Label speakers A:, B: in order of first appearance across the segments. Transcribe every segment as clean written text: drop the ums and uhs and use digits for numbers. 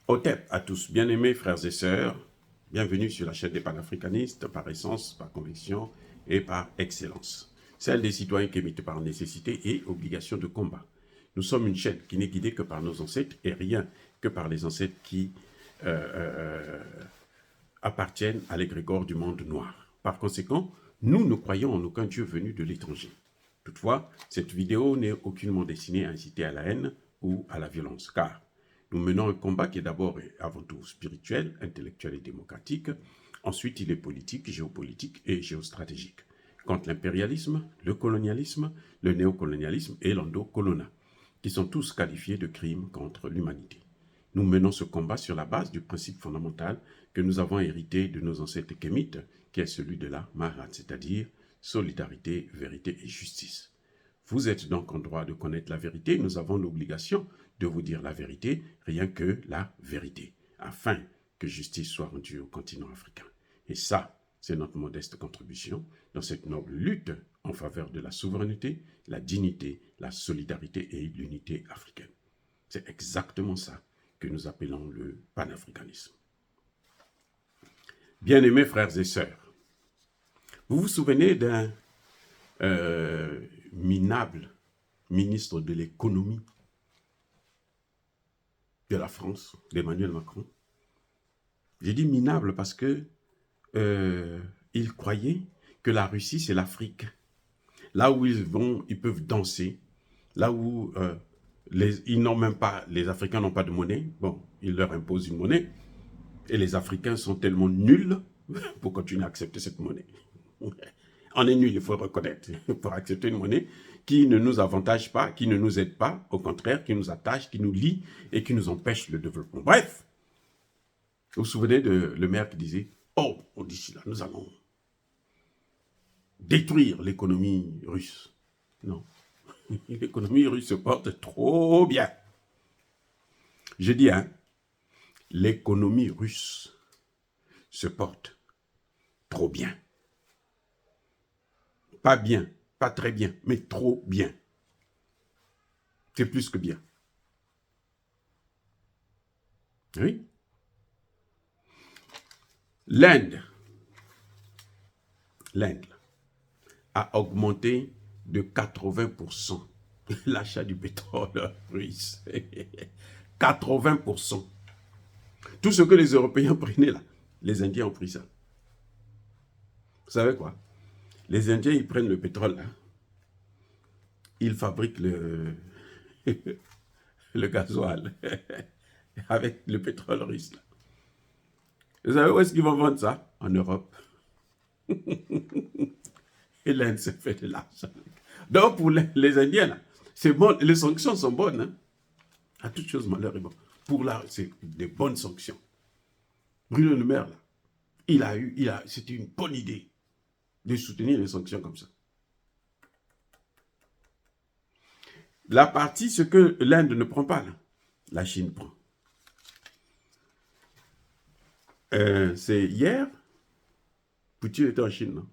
A: Hotep à tous, bien-aimés frères et sœurs, bienvenue sur la chaîne des panafricanistes par essence, par conviction et par excellence. Celle des citoyens qui émettent par nécessité et obligation de combat. Nous sommes une chaîne qui n'est guidée que par nos ancêtres et rien que par les ancêtres qui appartiennent à l'égrégore du monde noir. Par conséquent, nous ne croyons en aucun Dieu venu de l'étranger. Toutefois, cette vidéo n'est aucunement destinée à inciter à la haine ou à la violence, car nous menons un combat qui est d'abord et avant tout spirituel, intellectuel et démocratique. Ensuite, il est politique, géopolitique et géostratégique. Contre l'impérialisme, le colonialisme, le néocolonialisme et l'endocolona, qui sont tous qualifiés de crimes contre l'humanité. Nous menons ce combat sur la base du principe fondamental que nous avons hérité de nos ancêtres kémites, qui est celui de la Mahat, c'est-à-dire solidarité, vérité et justice. Vous êtes donc en droit de connaître la vérité. Nous avons l'obligation de vous dire la vérité, rien que la vérité, afin que justice soit rendue au continent africain. Et ça, c'est notre modeste contribution dans cette noble lutte en faveur de la souveraineté, la dignité, la solidarité et l'unité africaine. C'est exactement ça que nous appelons le panafricanisme. Bien-aimés frères et sœurs, vous vous souvenez d'un minable ministre de l'économie de la France, d'Emmanuel Macron. J'ai dit minable parce que il croyait que la Russie, c'est l'Afrique. Là où ils vont, ils peuvent danser. Là où ils n'ont même pas, les Africains n'ont pas de monnaie. Bon, ils leur imposent une monnaie. Et les Africains sont tellement nuls pour continuer à accepter cette monnaie. On est nuls, il faut le reconnaître, pour accepter une monnaie qui ne nous avantage pas, qui ne nous aide pas, au contraire, qui nous attache, qui nous lie et qui nous empêche le développement. Bref, vous vous souvenez de le maire qui disait « Oh, d'ici là, nous allons détruire l'économie russe. » Non, l'économie russe se porte trop bien. Je dis, hein, l'économie russe se porte trop bien. Pas bien, pas très bien, mais trop bien. C'est plus que bien. Oui. L'Inde a augmenté de 80% l'achat du pétrole russe. 80%. Tout ce que les Européens prenaient là, les Indiens ont pris ça. Vous savez quoi? Les Indiens, ils prennent le pétrole là. Ils fabriquent le gasoil avec le pétrole russe là. Vous savez où est-ce qu'ils vont vendre ça? En Europe. Et l'Inde se fait de l'argent. Donc pour les Indiens, c'est bon, les sanctions sont bonnes. Hein? À toute chose, malheur est bon. Pour là, c'est des bonnes sanctions. Bruno Le Maire, là, c'était une bonne idée de soutenir les sanctions comme ça. La partie, ce que l'Inde ne prend pas, là, la Chine prend. C'est hier, Poutine était en Chine, non?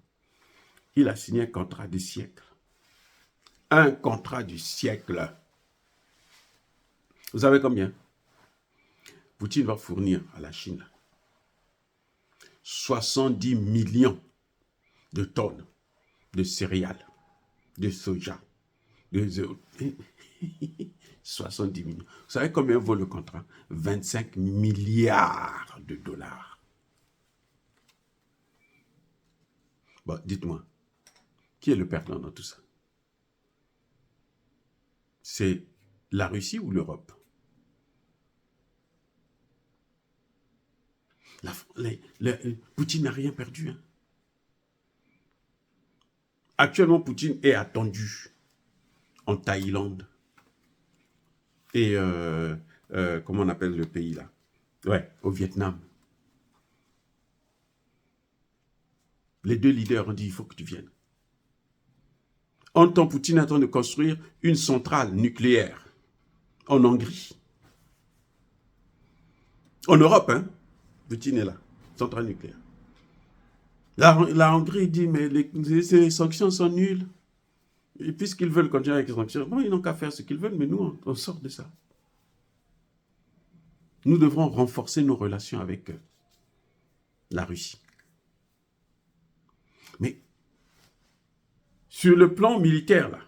A: Il a signé un contrat du siècle. Un contrat du siècle. Vous savez combien? Poutine va fournir à la Chine 70 millions de tonnes de céréales, de soja, de 70 millions. Vous savez combien vaut le contrat? 25 milliards de dollars. Bon, dites-moi, qui est le perdant dans tout ça? C'est la Russie ou l'Europe? Poutine n'a rien perdu. Hein. Actuellement, Poutine est attendu en Thaïlande. Et comment on appelle le pays là? Ouais, au Vietnam. Les deux leaders ont dit, il faut que tu viennes. En temps, Poutine est en train de construire une centrale nucléaire en Hongrie. En Europe, hein? Poutine est là, centrale nucléaire. La Hongrie dit, mais ces sanctions sont nulles. Et puisqu'ils veulent continuer avec les sanctions, bon, ils n'ont qu'à faire ce qu'ils veulent, mais nous, on sort de ça. Nous devrons renforcer nos relations avec la Russie. Mais sur le plan militaire, là,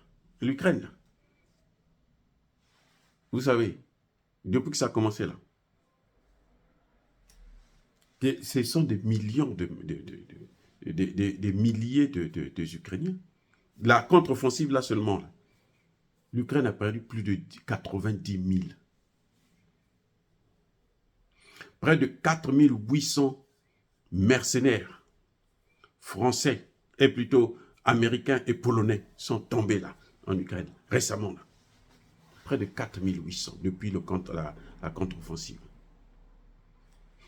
A: l'Ukraine, vous savez, depuis que ça a commencé là, ce sont des millions des milliers d'Ukrainiens. La contre-offensive là seulement, l'Ukraine a perdu plus de 90 000. Près de 4800 mercenaires français, et plutôt américains et polonais, sont tombés là, en Ukraine, récemment. Là. Près de 4800 depuis la contre-offensive.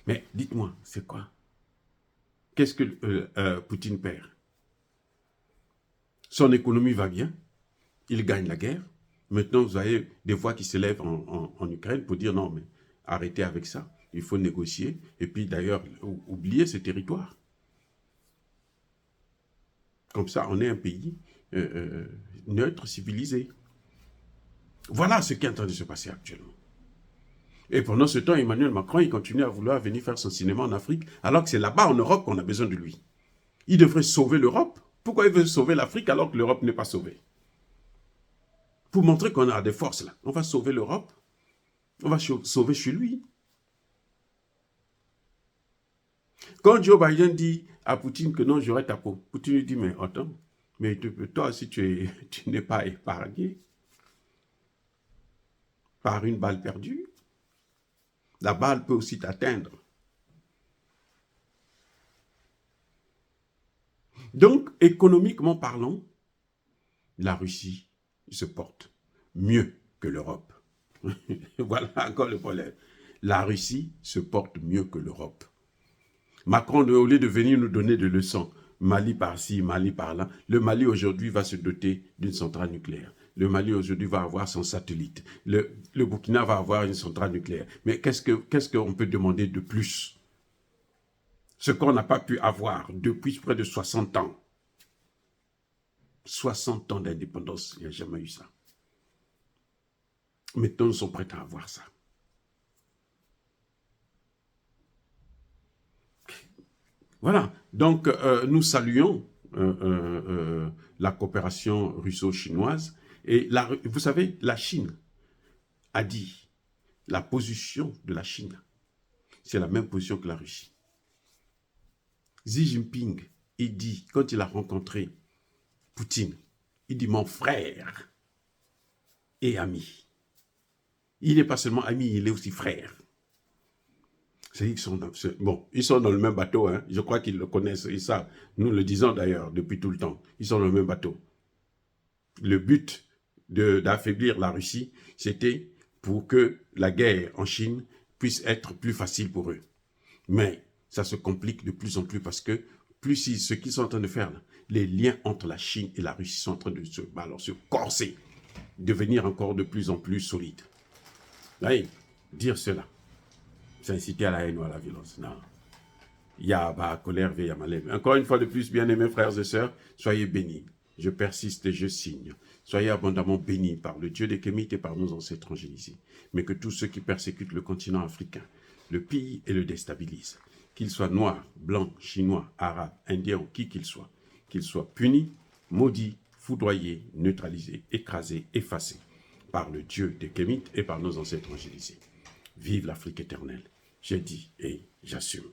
A: Mais dites-moi, c'est quoi? Qu'est-ce que Poutine perd? Son économie va bien, il gagne la guerre. Maintenant, vous avez des voix qui s'élèvent en Ukraine pour dire non, mais arrêtez avec ça, il faut négocier. Et puis d'ailleurs, oubliez ce territoire. Comme ça, on est un pays neutre, civilisé. Voilà ce qui est en train de se passer actuellement. Et pendant ce temps, Emmanuel Macron, il continue à vouloir venir faire son cinéma en Afrique, alors que c'est là-bas en Europe qu'on a besoin de lui. Il devrait sauver l'Europe. Pourquoi il veut sauver l'Afrique alors que l'Europe n'est pas sauvée? Pour montrer qu'on a des forces là. On va sauver l'Europe. On va sauver chez lui. Quand Joe Biden dit à Poutine que non, j'aurai ta peau, Poutine lui dit, mais attends, mais toi aussi tu n'es pas épargné par une balle perdue. La balle peut aussi t'atteindre. Donc, économiquement parlant, la Russie se porte mieux que l'Europe. Voilà encore le problème. La Russie se porte mieux que l'Europe. Macron, au lieu de venir nous donner des leçons, Mali par-ci, Mali par-là, le Mali aujourd'hui va se doter d'une centrale nucléaire. Le Mali aujourd'hui va avoir son satellite. Le Burkina va avoir une centrale nucléaire. Mais qu'est-ce qu'on peut demander de plus? Ce qu'on n'a pas pu avoir depuis près de 60 ans. 60 ans d'indépendance, il n'y a jamais eu ça. Maintenant, nous sommes prêts à avoir ça. Voilà, donc nous saluons la coopération russo-chinoise. Et vous savez, la Chine a dit, la position de la Chine, c'est la même position que la Russie. Xi Jinping, il dit, quand il a rencontré Poutine, il dit mon frère et ami. Il n'est pas seulement ami, il est aussi frère. Ils sont dans le même bateau, hein. Je crois qu'ils le connaissent, et ça, nous le disons d'ailleurs depuis tout le temps. Ils sont dans le même bateau. Le but d'affaiblir la Russie, c'était pour que la guerre en Chine puisse être plus facile pour eux. Mais ça se complique de plus en plus parce que ce qu'ils sont en train de faire, là, les liens entre la Chine et la Russie sont en train de se corser, devenir encore de plus en plus solides. Oui, dire cela, c'est inciter à la haine ou à la violence. Non. Il y a colère, veille à malheur. Encore une fois de plus, bien-aimés frères et sœurs, soyez bénis. Je persiste et je signe. Soyez abondamment bénis par le Dieu des Kémites et par nos ancêtres angélisés. Mais que tous ceux qui persécutent le continent africain le pillent et le déstabilisent. Qu'ils soient noirs, blancs, chinois, arabes, indiens, qui qu'ils soient punis, maudits, foudroyés, neutralisés, écrasés, effacés par le Dieu des Kémites et par nos ancêtres angélisés. Vive l'Afrique éternelle. J'ai dit et j'assume.